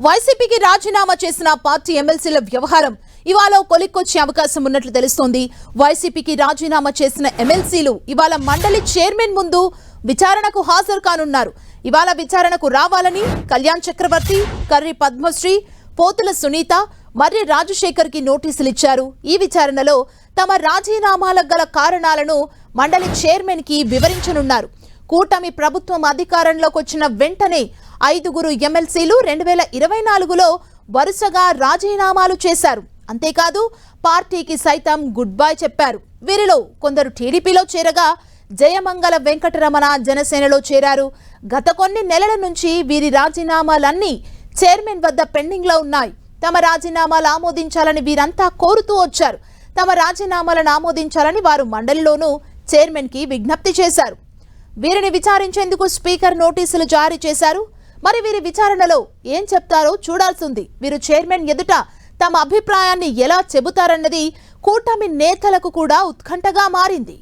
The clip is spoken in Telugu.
వైసీపీకి రాజీనామా చేసిన పార్టీ ఎమ్మెల్సీల వ్యవహారం ఇవాళ కొలిక్కొచ్చే అవకాశం ఉన్నట్లు తెలుస్తోంది. వైసీపీకి రాజీనామా చేసిన ఎమ్మెల్సీలు ఇవాళ మండలి చైర్మన్ ముందు విచారణకు హాజరు కానున్నారు. ఇవాళ విచారణకు రావాలని కళ్యాణ్ చక్రవర్తి, కర్రి పద్మశ్రీ, పోతుల సునీత, మర్రి రాజశేఖర్ కి నోటీసులు ఇచ్చారు. ఈ విచారణలో తమ రాజీనామాలకు గల కారణాలను మండలి చైర్మన్ కి వివరించనున్నారు. కూటమి ప్రభుత్వం అధికారంలోకి వచ్చిన వెంటనే 5 ఎమ్మెల్సీలు 2024లో వరుసగా రాజీనామాలు చేశారు. అంతేకాదు పార్టీకి సైతం గుడ్ బై చెప్పారు. వీరిలో కొందరు టీడీపీలో చేరగా జయమంగళ వెంకటరమణ జనసేనలో చేరారు. గత కొన్ని నెలల నుంచి వీరి రాజీనామాలన్నీ చైర్మన్ వద్ద పెండింగ్ లో ఉన్నాయి. తమ రాజీనామాలు ఆమోదించాలని వీరంతా కోరుతూ వచ్చారు. తమ రాజీనామాలను ఆమోదించాలని వారు మండలిలోనూ చైర్మన్ కి విజ్ఞప్తి చేశారు. వీరిని విచారించేందుకు స్పీకర్ నోటీసులు జారీ చేశారు. మరి వీరి విచారణలో ఏం చెప్తారో చూడాల్సింది. వీరు చైర్మన్ ఎదుట తమ అభిప్రాయాన్ని ఎలా చెబుతారన్నది కూటమి నేతలకు కూడా ఉత్కంఠగా మారింది.